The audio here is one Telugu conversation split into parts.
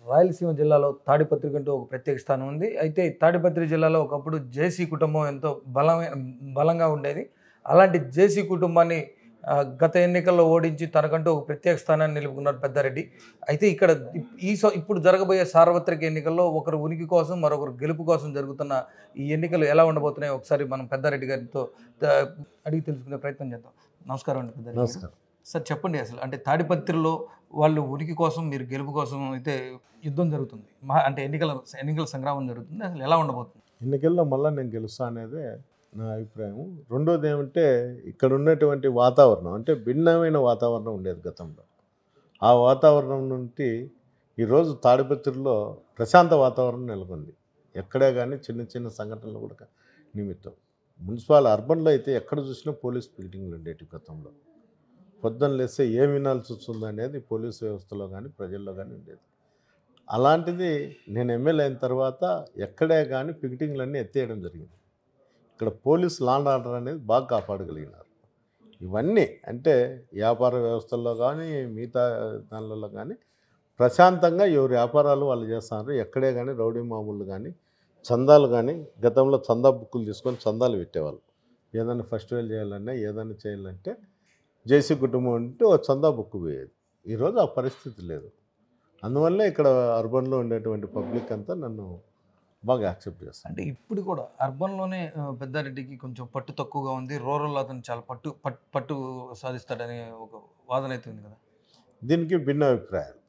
రాయలసీమ జిల్లాలో తాడిపత్రికి అంటూ ఒక ప్రత్యేక స్థానం ఉంది. అయితే ఈ తాడిపత్రి జిల్లాలో ఒకప్పుడు జేసీ కుటుంబం ఎంతో బలంగా ఉండేది. అలాంటి జేసీ కుటుంబాన్ని గత ఎన్నికల్లో ఓడించి తనకంటూ ఒక ప్రత్యేక స్థానాన్ని నిలుపుకున్నారు పెద్దారెడ్డి. అయితే ఇక్కడ ఇప్పుడు జరగబోయే సార్వత్రిక ఎన్నికల్లో ఒకరు ఉనికి కోసం, మరొకరు గెలుపు కోసం జరుగుతున్న ఈ ఎన్నికలు ఎలా ఉండబోతున్నాయో ఒకసారి మనం పెద్దారెడ్డి గారితో అడిగి తెలుసుకునే ప్రయత్నం చేద్దాం. నమస్కారం అండి పెద్దారెడ్డి గారు. నమస్కారం. సార్ చెప్పండి అసలు అంటే తాడిపత్రిలో వాళ్ళు ఉనికి కోసం, మీరు గెలుపు కోసం అయితే యుద్ధం జరుగుతుంది. అంటే ఎన్నికల సంగ్రామం జరుగుతుంది. అసలు ఎలా ఉండబోతుంది? ఎన్నికల్లో మళ్ళీ నేను గెలుస్తా అనేదే నా అభిప్రాయం. రెండోది ఏమంటే ఇక్కడ ఉన్నటువంటి వాతావరణం అంటే భిన్నమైన వాతావరణం ఉండేది గతంలో. ఆ వాతావరణం నుండి ఈరోజు తాడిపత్రిలో ప్రశాంత వాతావరణం నెలకొంది. ఎక్కడే కానీ చిన్న చిన్న సంఘటనలు కూడా నిమిత్తం. అర్బన్లో అయితే ఎక్కడ చూసినా పోలీస్ బిల్డింగ్లు ఉండేవి గతంలో. పొద్దున్న లేస్తే ఏం వినాల్సి వస్తుంది అనేది పోలీసు వ్యవస్థలో కానీ ప్రజల్లో కానీ ఉండేది. అలాంటిది నేను ఎమ్మెల్యే అయిన తర్వాత ఎక్కడే కానీ పికెటింగ్లన్నీ ఎత్తేయడం జరిగింది. ఇక్కడ పోలీస్ లా అండ్ ఆర్డర్ అనేది బాగా కాపాడగలిగినారు. ఇవన్నీ అంటే వ్యాపార వ్యవస్థల్లో కానీ మిగతా దానిలలో కానీ ప్రశాంతంగా ఎవరి వ్యాపారాలు వాళ్ళు చేస్తున్నారు. ఎక్కడే కానీ రౌడీ మామూలు కానీ చందాలు కానీ గతంలో చందా బుక్కులు తీసుకొని చందాలు పెట్టేవాళ్ళు. ఏదైనా ఫెస్టివల్ చేయాలన్నా ఏదైనా చేయాలంటే జేసీ కుటుంబం అంటే ఒక చందా బుక్ పోయేది. ఈరోజు ఆ పరిస్థితి లేదు. అందువల్లే ఇక్కడ అర్బన్లో ఉండేటువంటి పబ్లిక్ అంతా నన్ను బాగా యాక్సెప్ట్ చేస్తాను. అంటే ఇప్పుడు కూడా అర్బన్లోనే పెద్దారెడ్డికి కొంచెం పట్టు తక్కువగా ఉంది. రూరల్లో అతను చాలా పట్టు సాధిస్తాడనే ఒక వాదన అయితే ఉంది కదా. దీనికి భిన్న అభిప్రాయాలు.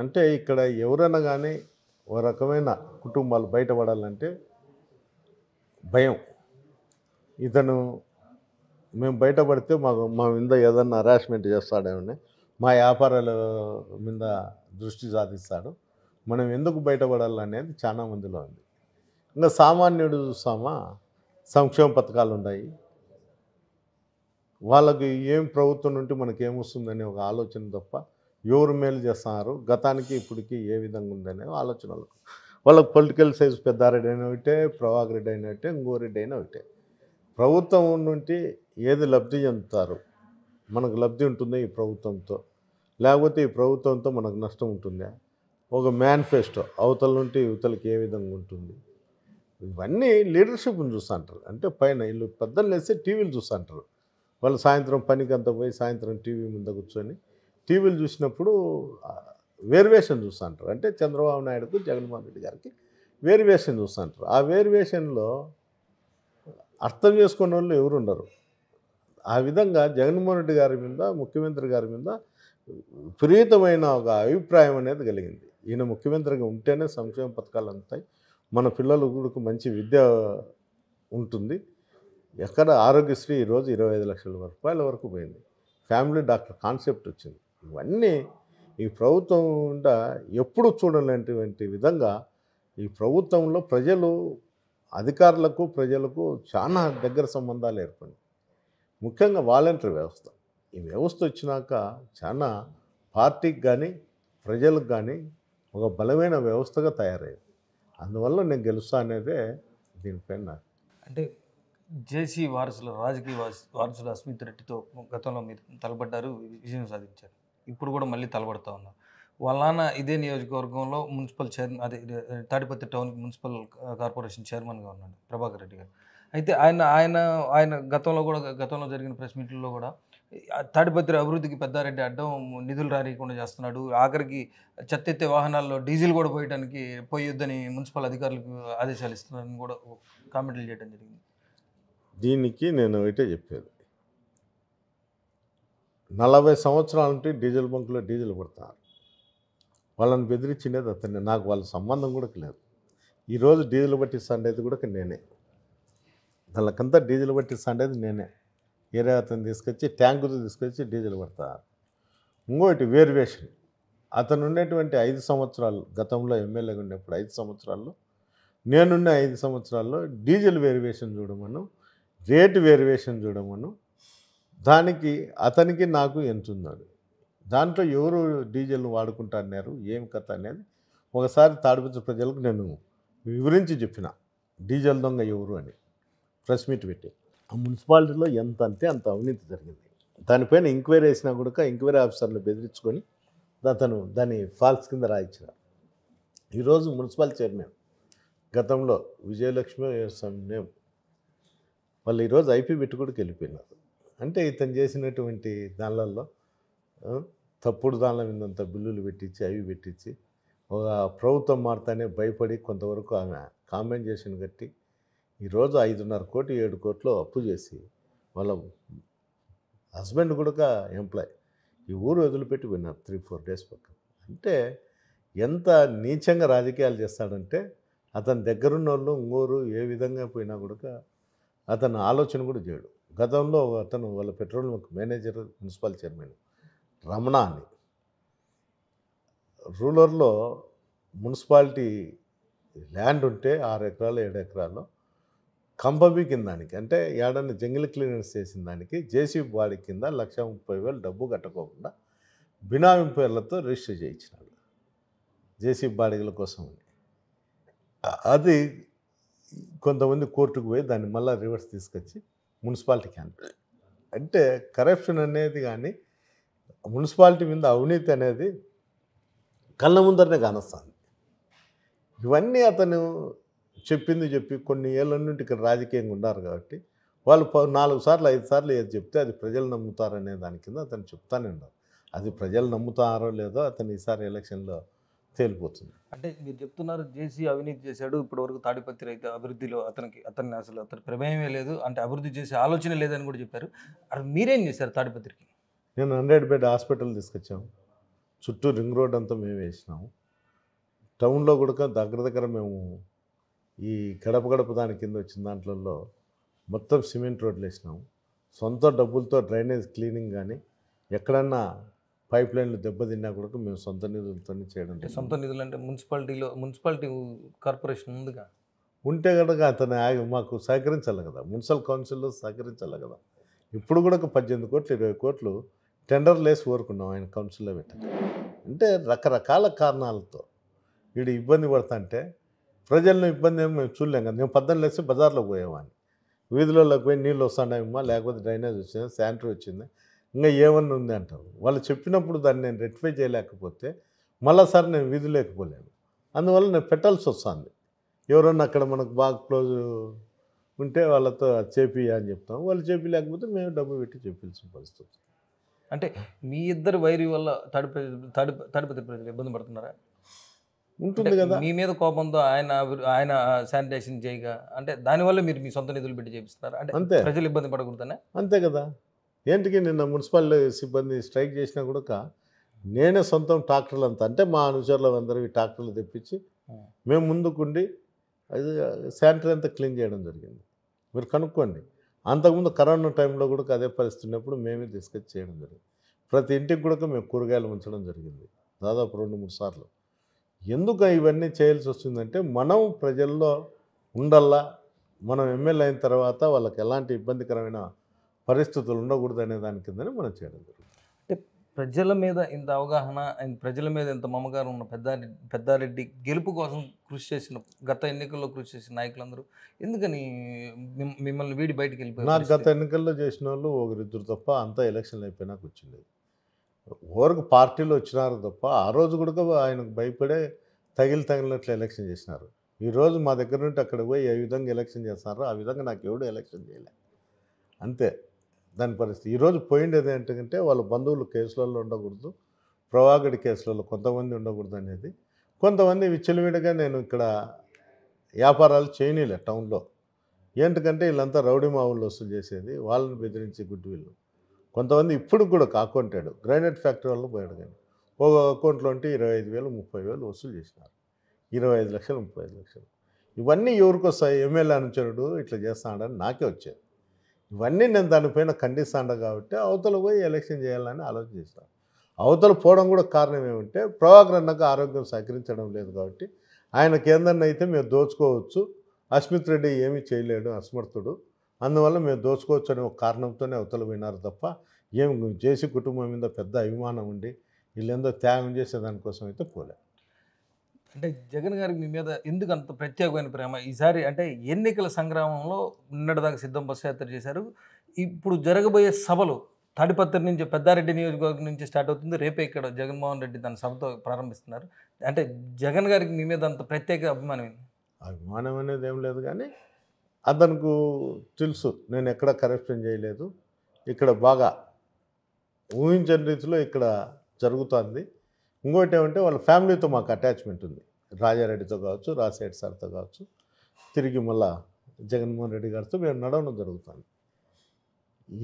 అంటే ఇక్కడ ఎవరైనా కానీ ఒక రకమైన కుటుంబాలు బయటపడాలంటే భయం. ఇతను మేము బయటపడితే మా మీద ఏదన్నా హరాస్మెంట్ చేస్తాడేమని, మా వ్యాపారాల మీద దృష్టి సాధిస్తాడు, మనం ఎందుకు బయటపడాలనేది చాలా మందిలో ఉంది. ఇంకా సామాన్యుడు చూస్తామా, సంక్షేమ పథకాలు ఉన్నాయి, వాళ్ళకి ఏం ప్రభుత్వం నుండి మనకేమొస్తుందనే ఒక ఆలోచన తప్ప ఎవరు మేలు చేస్తున్నారు, గతానికి ఇప్పటికి ఏ విధంగా ఉందనే ఆలోచన వాళ్ళకి పొలిటికల్ సైజ్ పెద్దారెడ్డి అయినా ఒకటే, ప్రభాకర్ రెడ్డి అయినా ఒకటే, ఇంకో రెడ్డి అయినా ఒకటే. ప్రభుత్వం నుండి ఏది లబ్ధి చెందుతారు, మనకు లబ్ధి ఉంటుందా ఈ ప్రభుత్వంతో, లేకపోతే ఈ ప్రభుత్వంతో మనకు నష్టం ఉంటుందా, ఒక మేనిఫెస్టో అవతల నుండి యువతలకి ఏ విధంగా ఉంటుంది, ఇవన్నీ లీడర్షిప్ని చూస్తుంటారు. అంటే పైన వీళ్ళు పెద్దలు వేస్తే టీవీలు చూస్తుంటారు. వాళ్ళు సాయంత్రం పనికి అంతా పోయి సాయంత్రం టీవీ ముందు కూర్చొని టీవీలు చూసినప్పుడు వేరియేషన్ చూస్తుంటారు. అంటే చంద్రబాబు నాయుడుకు జగన్మోహన్ రెడ్డి గారికి వేరియేషన్ చూస్తుంటారు. ఆ వేరియేషన్లో అర్థం చేసుకునే వాళ్ళు ఎవరు ఉండరు. ఆ విధంగా జగన్మోహన్ రెడ్డి గారి మీద, ముఖ్యమంత్రి గారి మీద విపరీతమైన ఒక అభిప్రాయం అనేది కలిగింది. ఈయన ముఖ్యమంత్రిగా ఉంటేనే సంక్షేమ పథకాలు అందుతాయి, మన పిల్లలు కూడా మంచి విద్య ఉంటుంది. ఎక్కడ ఆరోగ్యశ్రీ ఈరోజు 25 లక్షల రూపాయల వరకు పోయింది. ఫ్యామిలీ డాక్టర్ కాన్సెప్ట్ వచ్చింది. ఇవన్నీ ఈ ప్రభుత్వం ఎప్పుడు చూడలేనటువంటి విధంగా ఈ ప్రభుత్వంలో ప్రజలు, అధికారులకు ప్రజలకు చాలా దగ్గర సంబంధాలు ఏర్పడినాయి. ముఖ్యంగా వాలంటీర్ వ్యవస్థ. ఈ వ్యవస్థ వచ్చినాక చాలా పార్టీకి కానీ ప్రజలకు కానీ ఒక బలమైన వ్యవస్థగా తయారయ్యింది. అందువల్ల నేను గెలుస్తా అనేదే దీనిపైన. అంటే జేసీ వారసుల రాజకీయ వారసుల అస్మిత్ రెడ్డితో గతంలో మీరు తలపడ్డారు, విజయం సాధించారు. ఇప్పుడు కూడా మళ్ళీ తలపడుతూ ఉన్నారు. వాళ్ళ నాన్న ఇదే నియోజకవర్గంలో మున్సిపల్ చైర్మన్, అదే తాడిపత్రి టౌన్ మున్సిపల్ కార్పొరేషన్ చైర్మన్గా ఉన్నాడు ప్రభాకర్ రెడ్డి గారు. అయితే ఆయన గతంలో జరిగిన ప్రెస్ మీట్లలో కూడా తాడిపత్రి అభివృద్ధికి పెద్దారెడ్డి అడ్డం నిధులు రానియకుండా చేస్తున్నాడు, ఆఖరికి చెత్త ఎత్తే వాహనాల్లో డీజిల్ కూడా పోయొద్దని మున్సిపల్ అధికారులకు ఆదేశాలు ఇస్తున్నారని కూడా కామెంట్లు చేయడం జరిగింది. దీనికి నేను ఒకటే చెప్పేది, 40 సంవత్సరాల నుండి డీజిల్ బంకులో డీజిల్ పడతారు. వాళ్ళని బెదిరించినది అతన్ని. నాకు వాళ్ళ సంబంధం కూడా లేదు. ఈరోజు డీజిల్ పట్టిస్తాండేది కూడా నేనే, వాళ్ళకంతా డీజిల్ పట్టిస్తాండేది నేనే. ఏరే అతను తీసుకొచ్చి ట్యాంకుతో తీసుకొచ్చి డీజిల్ పడతారు. ఇంకోటి వేరియేషన్, అతను ఉండేటువంటి 5 సంవత్సరాలు, గతంలో ఎమ్మెల్యేగా ఉన్నప్పుడు 5 సంవత్సరాల్లో, నేనున్న 5 సంవత్సరాల్లో డీజిల్ వేరియేషన్ చూడమను, రేటు వేరియేషన్ చూడమను, దానికి అతనికి నాకు ఎంత ఉందని, దాంట్లో ఎవరు డీజిల్ వాడుకుంటున్నారు ఏం కథ అనేది ఒకసారి తాడిపత్రి ప్రజలకు నేను వివరించి చెప్పిన. డీజిల్ దొంగ ఎవరు అని ప్రెస్ మీట్ పెట్టి. ఆ మున్సిపాలిటీలో ఎంత అంటే అంత అవినీతి జరిగింది. దానిపైన ఎంక్వైరీ వేసినా కూడా ఎంక్వైరీ ఆఫీసర్లు బెదిరించుకొని దాన్ని ఫాల్స్ కింద రాయించినారు. ఈరోజు మున్సిపల్ చైర్మన్ గతంలో విజయలక్ష్మి నేమ్ వాళ్ళు ఈరోజు ఐపీ పెట్టుకుడికి వెళ్ళిపోయినారు. అంటే ఇతను చేసినటువంటి దానిలలో ఆ, తప్పుడు దానిల మీదంత బిల్లులు పెట్టించి అవి పెట్టించి ఒక ప్రభుత్వం మారుతానే భయపడి కొంతవరకు ఆమె కాంపెన్సేషన్ కట్టి ఈరోజు 5.5 కోటి 7 కోట్లు అప్పు చేసి వాళ్ళ హస్బెండ్ కూడా ఎంప్లాయ్ ఈ ఊరు వదిలిపెట్టి పోయినారు 3-4 డేస్ పక్కన. అంటే ఎంత నీచంగా రాజకీయాలు చేస్తాడంటే అతని దగ్గరున్న వాళ్ళు ఇంకోరు ఏ విధంగా పోయినా కూడా అతను ఆలోచన కూడా చేయడు. గతంలో అతను వాళ్ళ petrol bunk manager municipal chairman Ramana అని రూరల్లో మున్సిపాలిటీ ల్యాండ్ ఉంటే 6 ఎకరాలు 7 ఎకరాలు కంపబీ కిందానికి అంటే ఏడన్నా జంగిల్ క్లియరెన్స్ చేసిన దానికి జేసీబీ బాడీ కింద 1,30,000 డబ్బు కట్టకోకుండా బినామీ పేర్లతో రిజిస్టర్ చేయించినాడు జేసీబీ బాడీల కోసం. అది కొంతమంది కోర్టుకు పోయి దాన్ని మళ్ళీ రివర్స్ తీసుకొచ్చి మున్సిపాలిటీకి అంటే అంటే కరప్షన్ అనేది కానీ మున్సిపాలిటీ మీద అవినీతి అనేది కళ్ళ ముందరనే కానొస్తుంది. ఇవన్నీ అతను చెప్పి కొన్ని ఏళ్ళ నుండి ఇక్కడ రాజకీయంగా ఉన్నారు కాబట్టి వాళ్ళు 4 సార్లు 5 సార్లు ఏది చెప్తే అది ప్రజలు నమ్ముతారనే దాని కింద అతను చెప్తానే ఉన్నారు. అది ప్రజలు నమ్ముతారో లేదో అతను ఈసారి ఎలక్షన్లో తేలిపోతుంది. అంటే మీరు చెప్తున్నారు జేసీ అవినీతి చేశాడు, ఇప్పటివరకు తాడిపత్రి రైతు అభివృద్ధిలో అతని ప్రమేయమే లేదు, అంటే అభివృద్ధి చేసే ఆలోచన లేదని కూడా చెప్పారు. అది మీరేం చేశారు తాడిపత్రికి? నేను 100 బెడ్ హాస్పిటల్ తీసుకొచ్చాము. చుట్టూ రింగ్ రోడ్ అంతా మేము వేసినాము. టౌన్లో కూడా దగ్గర మేము ఈ గడప దాని కింద వచ్చిన దాంట్లో మొత్తం సిమెంట్ రోడ్లు వేసినాము. సొంత డబ్బులతో డ్రైనేజ్ క్లీనింగ్ కానీ ఎక్కడన్నా పైప్ లైన్లు దెబ్బతిన్నా కూడా మేము సొంత నిధులతో చేయడం. సొంత నిధులు అంటే మున్సిపాలిటీ కార్పొరేషన్ ఉందిగా, ఉంటే కనుక అతను మాకు సహకరించాలి కదా, మున్సిపల్ కౌన్సిల్లో సహకరించాలి కదా. ఇప్పుడు కూడా ఒక 18 కోట్లు 20 కోట్లు టెండర్ లేసి కోరుకున్నాం ఆయన కౌన్సిల్లో పెట్టాలి. అంటే రకరకాల కారణాలతో వీడు ఇబ్బంది పడుతుంటే ప్రజలను ఇబ్బంది ఏమో మేము చూడలేం కదా. నేను 14 లేసి బజార్లోకి పోయేవాడిని, వీధిలోకి పోయి నీళ్ళు వస్తున్నాయమ్మా, లేకపోతే డ్రైనేజ్ వచ్చింది, శానిటరీ వచ్చింది, ఇంకా ఏమన్నా ఉంది అంటారు. వాళ్ళు చెప్పినప్పుడు దాన్ని నేను రెక్టిఫై చేయలేకపోతే మళ్ళీసారి నేను వీధి లేకపోలేను. అందువల్ల నేను పెట్టాల్సి వస్తుంది. ఎవరన్నా అక్కడ మనకు బాగా క్లోజ్ ఉంటే వాళ్ళతో చేపియ్య అని చెప్తాం. వాళ్ళు లేకపోతే మేము డబ్బు పెట్టి చెప్పాల్సిన పరిస్థితి. అంటే మీ ఇద్దరు వైరి వల్ల తాడిపత్రి ప్రజలు ఇబ్బంది పడుతున్నారా? ఉంటుంది కదా. మీ మీద కోపంతో ఆయన శానిటేషన్ చేయగా అంటే దానివల్ల మీరు మీ సొంత నిధులు పెట్టి చేపిస్తున్నారు అంటే అంతే, ప్రజలు ఇబ్బంది పడకూడదనే. అంతే కదా. ఏంటికి నిన్న మున్సిపల్ సిబ్బంది స్ట్రైక్ చేసినా కూడా నేనే సొంతం ట్రాక్టర్లు అంతా అంటే మా అనుచరులు అందరూ ఈ ట్రాక్టర్లు తెప్పించి మేము ముందుకుండి అది శానిటరీ అంతా క్లీన్ చేయడం జరిగింది. మీరు కనుక్కోండి. అంతకుముందు కరోనా టైంలో కూడా అదే పరిస్థితి ఉన్నప్పుడు మేమే తీసుకొచ్చి చేయడం జరిగింది. ప్రతి ఇంటికి కూడా మేము కూరగాయలు ఉంచడం జరిగింది దాదాపు 2-3 సార్లు. ఎందుకు ఇవన్నీ చేయాల్సి వస్తుందంటే మనం ప్రజల్లో ఉండల్లా, మనం ఎమ్మెల్యే అయిన తర్వాత వాళ్ళకి ఎలాంటి ఇబ్బందికరమైన పరిస్థితులు ఉండకూడదు అనే దాని కిందనే మనం చేయడం జరుగుతుంది. అంటే ప్రజల మీద ఇంత అవగాహన, ప్రజల మీద ఇంత మమకారం ఉన్న పెద్దారెడ్డి గెలుపు కోసం కృషి చేసిన, గత ఎన్నికల్లో కృషి చేసిన నాయకులందరూ ఎందుకని మిమ్మల్ని వీడి బయటికి వెళ్ళిపోయారు? నాకు గత ఎన్నికల్లో చేసిన వాళ్ళు 1-2 తప్ప అంతా ఎలక్షన్లు అయిపోయినాక వచ్చింది. ఊరికి పార్టీలు వచ్చినారు తప్ప ఆ రోజు కూడా ఆయనకు భయపడే తగిలినట్లు ఎలక్షన్ చేసినారు. ఈరోజు మా దగ్గర నుండి అక్కడ పోయి ఏ విధంగా ఎలక్షన్ చేస్తున్నారో ఆ విధంగా నాకు ఎవడు ఎలక్షన్ చేయలే. అంతే దాని పరిస్థితి. ఈరోజు పోయిండేది ఏంటంటే వాళ్ళ బంధువులు కేసులలో ఉండకూడదు, ప్రవాగడి కేసులలో కొంతమంది ఉండకూడదు అనేది. కొంతమంది విచ్చలవిడిగా నేను ఇక్కడ వ్యాపారాలు చేయనీలే టౌన్లో. ఏంటంటే వీళ్ళంతా రౌడీ మావులు వసూలు చేసేది, వాళ్ళని బెదిరించి గుడ్డు వీళ్ళు. కొంతమంది ఇప్పుడు కూడా అకౌంటాడు గ్రానైట్ ఫ్యాక్టరీ వాళ్ళు పోయాడు, కానీ ఒక అకౌంట్లో ఉంటే 25,000 30,000 వసూలు చేసినారు. 25 లక్షలు 35 లక్షలు. ఇవన్నీ ఎవరికి వస్తాయి? ఎమ్మెల్యే అనుచరుడు ఇట్లా చేస్తాడని నాకే వచ్చేది. ఇవన్నీ నేను దానిపైన ఖండిస్తాను కాబట్టి అవతల పోయి ఎలక్షన్ చేయాలని ఆలోచన చేస్తాను. అవతల పోవడం కూడా కారణం ఏమంటే ప్రభాకర్ అన్నకు ఆరోగ్యం సహకరించడం లేదు కాబట్టి ఆయనకి ఏందన్నా అయితే మేము దోచుకోవచ్చు, అస్మిత్ రెడ్డి ఏమీ చేయలేడు అసమర్థుడు, అందువల్ల మేము దోచుకోవచ్చు అనే ఒక కారణంతోనే అవతల పోయినారు తప్ప ఏం జేసీ కుటుంబం మీద పెద్ద అభిమానం ఉండి వీళ్ళేందో త్యాగం చేసే దానికోసం అయితే పోలే. అంటే జగన్ గారికి మీ మీద ఎందుకు అంత ప్రత్యేకమైన ప్రేమ? ఈసారి అంటే ఎన్నికల సంగ్రామంలో నిన్నటిదాకా సిద్ధం బస్సు యాత్ర చేశారు, ఇప్పుడు జరగబోయే సభలు తాడిపత్రి నుంచి పెద్దారెడ్డి నియోజకవర్గం నుంచి స్టార్ట్ అవుతుంది. రేపే ఇక్కడ జగన్మోహన్ రెడ్డి తన సభతో ప్రారంభిస్తున్నారు. అంటే జగన్ గారికి మీ మీద అంత ప్రత్యేక అభిమానం ఏంది? అభిమానం అనేది ఏం లేదు కానీ అతనికి తెలుసు నేను ఎక్కడ కరప్షన్ చేయలేదు, ఇక్కడ బాగా ఊహించని రీతిలో ఇక్కడ జరుగుతుంది. ఇంకోటి ఏమంటే వాళ్ళ ఫ్యామిలీతో మాకు అటాచ్మెంట్ ఉంది. రాజారెడ్డితో కావచ్చు, రాజశేఖర్ సార్తో కావచ్చు, తిరిగి మళ్ళా జగన్మోహన్ రెడ్డి గారితో మేము నడవడం జరుగుతుంది.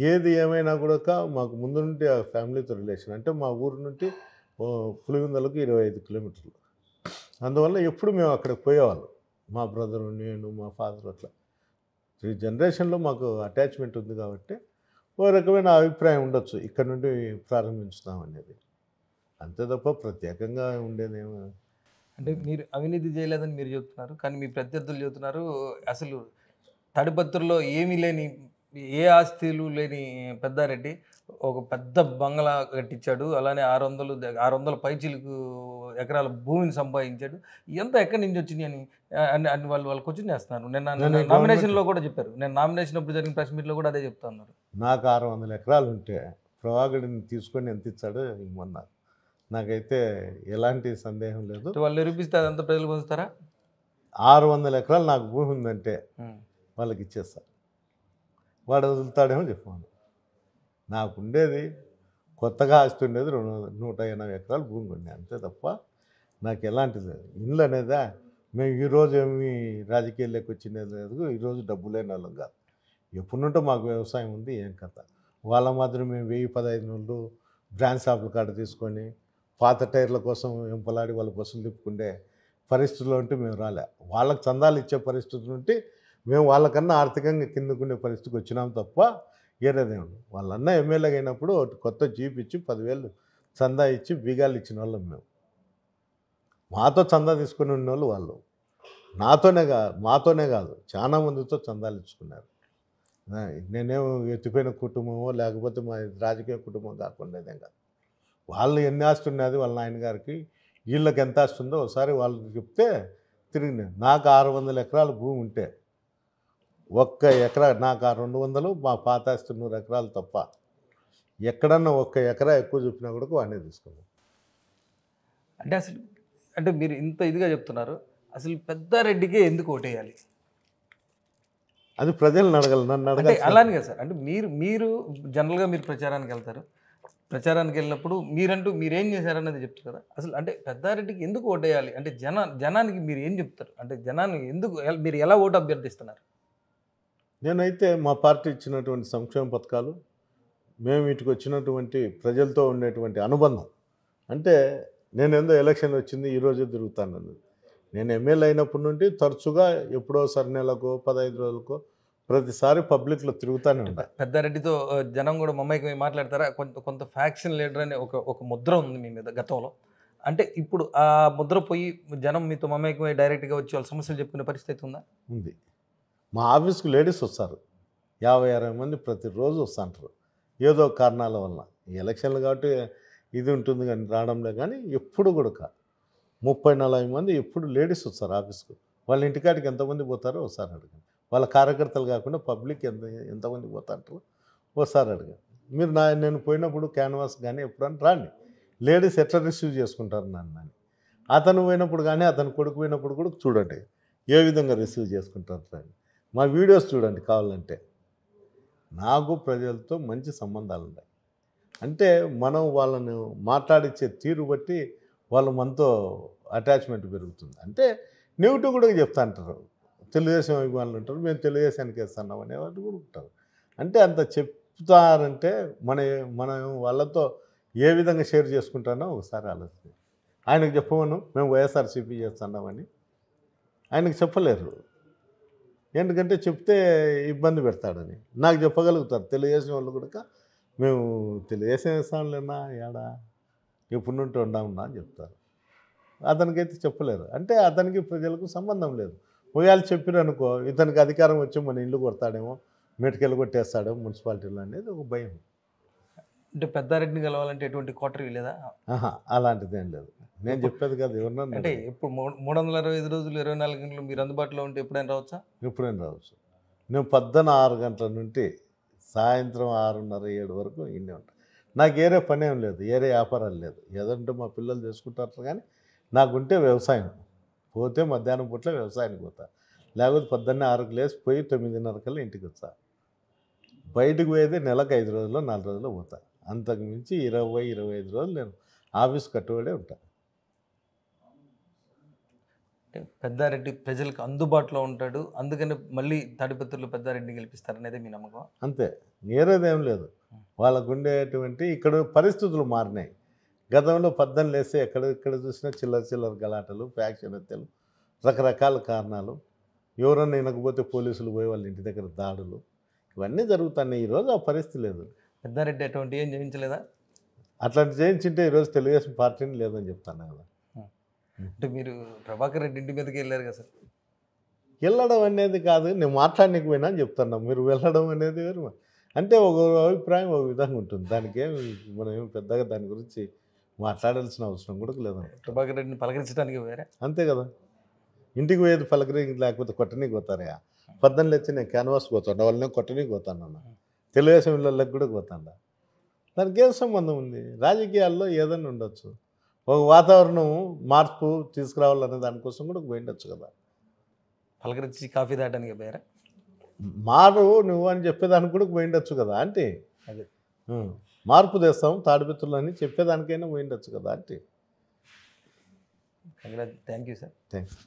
ఏది ఏమైనా కూడా మాకు ముందు నుండి ఆ ఫ్యామిలీతో రిలేషన్. అంటే మా ఊరు నుండి పులివెందులకు 25 కిలోమీటర్లు. అందువల్ల ఎప్పుడు మేము అక్కడికి పోయేవాళ్ళం. మా బ్రదరు, నేను, మా ఫాదర్, అట్లా 3 జనరేషన్లో మాకు అటాచ్మెంట్ ఉంది కాబట్టి ఓ రకమైన అభిప్రాయం ఉండొచ్చు ఇక్కడ నుండి ప్రారంభించుతాం అనేది. అంతే తప్ప ప్రత్యేకంగా ఉండేదేమో. అంటే మీరు అవినీతి చేయలేదని మీరు చెప్తున్నారు, కానీ మీ ప్రత్యర్థులు చెబుతున్నారు అసలు తాడిపత్రిలో ఏమీ లేని, ఏ ఆస్తులు లేని పెద్దారెడ్డి ఒక పెద్ద బంగ్లా కట్టించాడు. అలానే 600 పైచీలకు ఎకరాల భూమిని సంపాదించాడు. ఇదంతా ఎక్కడి నుంచి వచ్చింది అని వాళ్ళు క్వశ్చన్ చేస్తున్నారు. నేను నామినేషన్లో కూడా చెప్పారు. నేను నామినేషన్ అప్పుడు జరిగిన ప్రెస్ మీట్లో కూడా అదే చెప్తా ఉన్నారు. నాకు 600 ఎకరాలు ఉంటే ప్రభాకర్ని తీసుకొని ఎంత ఇచ్చాడో ఇమ్మన్నారు. నాకైతే ఎలాంటి సందేహం లేదు. వాళ్ళు నిరూపిస్తే అదంతా ప్రజలు పంచుతారా? 600 ఎకరాలు నాకు భూమి ఉందంటే వాళ్ళకి ఇచ్చేస్తా. వాడు వదులుతాడేమో చెప్పాను. నాకు ఉండేది కొత్తగా ఆస్తి ఉండేది 180 ఎకరాలు భూమి కొన్నాను అంతే తప్ప నాకు ఎలాంటిది లేదు. ఇల్లు అనేదా మేము ఈరోజు ఏమి రాజకీయాల్లోకి వచ్చినది లేదు. ఈరోజు డబ్బు లేని వాళ్ళం కాదు. ఎప్పటి నుంటో మాకు వ్యవసాయం ఉంది. ఏం కథ వాళ్ళ మాత్రం మేము 1000-15 నెలలు బ్రాండ్ షాపుల కాడ తీసుకొని పాత టైర్ల కోసం ఎంపలాడి వాళ్ళ బస్సులు తిప్పుకుండే పరిస్థితుల్లో ఉంటే మేము రాలే. వాళ్ళకి చందాలు ఇచ్చే పరిస్థితులు ఉంటే మేము వాళ్ళకన్నా ఆర్థికంగా కిందకుండే పరిస్థితికి వచ్చినాం తప్ప ఏరేదేముంది. వాళ్ళన్న ఎమ్మెల్యేగా అయినప్పుడు ఒకటి కొత్త జీప్ ఇచ్చి 10,000 చందా ఇచ్చి బీగాలు ఇచ్చిన వాళ్ళం మేము. మాతో చందా తీసుకుని ఉన్న వాళ్ళు వాళ్ళు. మాతోనే కాదు చాలా మందితో చందాలు ఇచ్చుకున్నారు. నేనేమో ఎత్తిపోయిన కుటుంబమో లేకపోతే మా రాజకీయ కుటుంబం కాకుండా కాదు. వాళ్ళు ఎన్ని ఆస్తి ఉన్నది వాళ్ళ నాయనగారికి, వీళ్ళకి ఎంత ఆస్తి ఉందో ఒకసారి వాళ్ళకి చెప్తే తిరిగి నాకు 600 ఎకరాల భూమి ఉంటే ఒక్క ఎకరా నాకు 200 మా పాత ఆస్తి 100 ఎకరాలు తప్ప ఎక్కడన్నా ఒక్క ఎకరా ఎక్కువ చెప్పినా కూడా వాడినే తీసుకున్నాం. అంటే మీరు ఇంత ఇదిగా చెప్తున్నారు, అసలు పెద్దారెడ్డికే ఎందుకు ఓటేయాలి? అది ప్రజలను అడగాలి, నన్ను అడగాలి. అలానే కదా సార్. అంటే మీరు జనరల్గా మీరు ప్రచారానికి వెళ్తారు. ప్రచారానికి వెళ్ళినప్పుడు మీరేం చేశారన్నది చెప్తారు కదా. అసలు అంటే పెద్దారెడ్డికి ఎందుకు ఓటేయాలి అంటే జనానికి మీరు ఏం చెప్తారు? అంటే జనాన్ని ఎందుకు మీరు ఎలా ఓటు అభ్యర్థిస్తున్నారు? నేనైతే మా పార్టీ ఇచ్చినటువంటి సంక్షేమ పథకాలు, మేము వీటికి వచ్చినటువంటి ప్రజలతో ఉండేటువంటి అనుబంధం. అంటే నేనేందో ఎలక్షన్ వచ్చింది ఈరోజే తిరుగుతాను. నేను ఎమ్మెల్యే అయినప్పటి నుండి తరచుగా ఎప్పుడో సరి నెలకో 15 రోజులకో ప్రతిసారి పబ్లిక్లో తిరుగుతూనే ఉంటాను. పెద్దారెడ్డితో జనం కూడా మమ్మల్ని మాట్లాడతారా? కొంత ఫ్యాక్షన్ లీడర్ అనే ఒక ముద్ర ఉంది మీ మీద గతంలో. అంటే ఇప్పుడు ఆ ముద్ర పోయి జనం మీతో మమ్మకమై డైరెక్ట్గా వచ్చి వాళ్ళ సమస్యలు చెప్పుకునే పరిస్థితి ఉందా? ఉంది. మా ఆఫీస్కి లేడీస్ వస్తారు 50-60 మంది ప్రతిరోజు వస్తుంటారు. ఏదో కారణాల వల్ల ఈ ఎలక్షన్లు కాబట్టి ఇది ఉంటుంది కానీ రావడంలో కానీ ఎప్పుడు కూడా 30-40 మంది ఎప్పుడు లేడీస్ వస్తారు ఆఫీస్కు. వాళ్ళ ఇంటికాడికి ఎంతమంది పోతారో ఒకసారి అడగండి. వాళ్ళ కార్యకర్తలు కాకుండా పబ్లిక్ ఎంతమంది పోతాంటారో ఒకసారి అడగండి. మీరు నేను పోయినప్పుడు క్యాన్వాస్ కానీ ఎప్పుడన్నా రాండి, లేడీస్ ఎట్లా రిసీవ్ చేసుకుంటారు నన్ను. అతను పోయినప్పుడు కానీ అతను కొడుకు పోయినప్పుడు కూడా చూడండి ఏ విధంగా రిసీవ్ చేసుకుంటారు రండి. మా వీడియోస్ చూడండి కావాలంటే. నాకు ప్రజలతో మంచి సంబంధాలు ఉన్నాయి. అంటే మనం వాళ్ళను మాట్లాడించే తీరు బట్టి వాళ్ళు మనతో అటాచ్మెంట్ పెరుగుతుంది. అంటే నెగిటివ్ కూడా చెప్తా అంటారు. తెలుగుదేశం అభిమానులు ఉంటారు, మేము తెలుగుదేశానికి వేస్తున్నాం అనేవాళ్ళు కూడా ఉంటారు. అంటే అంత చెప్తారంటే మనం వాళ్ళతో ఏ విధంగా షేర్ చేసుకుంటానో ఒకసారి ఆలోచన. ఆయనకు చెప్పమను మేము వైఎస్ఆర్సీపీ చేస్తున్నామని ఆయనకు చెప్పలేరు. ఎందుకంటే చెప్తే ఇబ్బంది పెడతాడని. నాకు చెప్పగలుగుతారు తెలుగుదేశం వాళ్ళు కూడా మేము తెలుగుదేశం వేస్తాంలేనా ఏడా ఎప్పుడు నుండి ఉన్నామన్నా అని చెప్తారు. అతనికైతే చెప్పలేరు. అంటే అతనికి ప్రజలకు సంబంధం లేదు. ఒకవేళ చెప్పిరనుకో ఇతనికి అధికారం వచ్చి మన ఇల్లు కొడతాడేమో, మెటికెళ్ళి కొట్టేస్తాడేమో మున్సిపాలిటీలో అనేది ఒక భయం. అంటే పెద్దారెడ్డిని కలవాలంటే ఎటువంటి కోటరీ లేదా? అలాంటిదేం లేదు. నేను చెప్పేది కాదు ఎవరన్నా. అంటే ఇప్పుడు 365 రోజులు 24 గంటలు మీరు అందుబాటులో ఉంటే ఎప్పుడైనా రావచ్చా? ఎప్పుడైనా రావచ్చు. నేను 6 గంటల నుండి సాయంత్రం 6:30, 7 వరకు ఇన్నే ఉంటా. నాకు ఏరే పని ఏం లేదు, ఏరే వ్యాపారాలు లేదు. ఏదంటే మా పిల్లలు చేసుకుంటారు కానీ నాకుంటే వ్యవసాయం. పోతే మధ్యాహ్నం పూట్ల వ్యవసాయానికి పోతా. లేకపోతే పొద్దున్నే 6కి లేసి పోయి 9:30 కల్లా ఇంటికి వస్తా. బయటకు పోయేది నెలకు 5 రోజులు, 4 రోజులు పోతా. అంతకు మించి 20, 25 రోజులు నేను ఆఫీస్ కట్టుబడే ఉంటా. అంటే పెద్దారెడ్డి ప్రజలకు అందుబాటులో ఉంటాడు, అందుకని మళ్ళీ తాడిపత్రిలో పెద్దారెడ్డిని గెలిపిస్తారనేది మీ నమ్మకం? అంతే, వేరేదేం లేదు. వాళ్ళకు ఉండేటువంటి ఇక్కడ పరిస్థితులు మారినాయి. గతంలో పొద్దున్న లేస్తే ఎక్కడ చూసినా చిల్లర గలాటలు, ఫ్యాక్షన్ హత్యలు, రకరకాల కారణాలు. ఎవరన్నా వినకపోతే పోలీసులు పోయి వాళ్ళ ఇంటి దగ్గర దాడులు, ఇవన్నీ జరుగుతున్నాయి. ఈరోజు ఆ పరిస్థితి లేదు. పెద్దారెడ్డి అటువంటి ఏం చేయించలేదా? అట్లాంటి చేయించింటే ఈరోజు తెలుగుదేశం పార్టీని లేదని చెప్తాను కదా. అంటే మీరు ప్రభాకర్ రెడ్డి ఇంటి మీదకి వెళ్ళారు కదా సార్? వెళ్ళడం అనేది కాదు, నేను మాట్లాడడానికి పోయినా అని చెప్తున్నా. మీరు వెళ్ళడం అనేది వేరు. అంటే ఒక అభిప్రాయం ఒక విధంగా ఉంటుంది. దానికి మనం ఏం పెద్దగా దాని గురించి మాట్లాడాల్సిన అవసరం కూడా లేదు. ప్రభాకర్ రెడ్డిని పలకరించడానికి పోయారా? అంతే కదా. ఇంటికి పోయేది పలకరికి లేకపోతే కొట్టనీకి పోతారా? పొద్దున్న లేచి నేను క్యాన్వాస్ పోతాను, వాళ్ళని కొట్టనీకి పోతాను అన్న. తెలుగుదేశం ఇళ్ళకి కూడా పోతాను. దానికి ఏం సంబంధం ఉంది? రాజకీయాల్లో ఏదైనా ఉండొచ్చు. ఒక వాతావరణం మార్పు తీసుకురావాలనే దానికోసం కూడా పోయిండొచ్చు కదా. పలకరించి కాఫీ తాగడానికి పోయారా? మారు నువ్వు అని చెప్పేదానికి కూడా పోయిండొచ్చు కదా అంటే. అదే మార్పు తెస్తాం తాడిపత్రులు అని చెప్పేదానికైనా పోయిండొచ్చు కదా అంటే. Thank you sir. థ్యాంక్స్.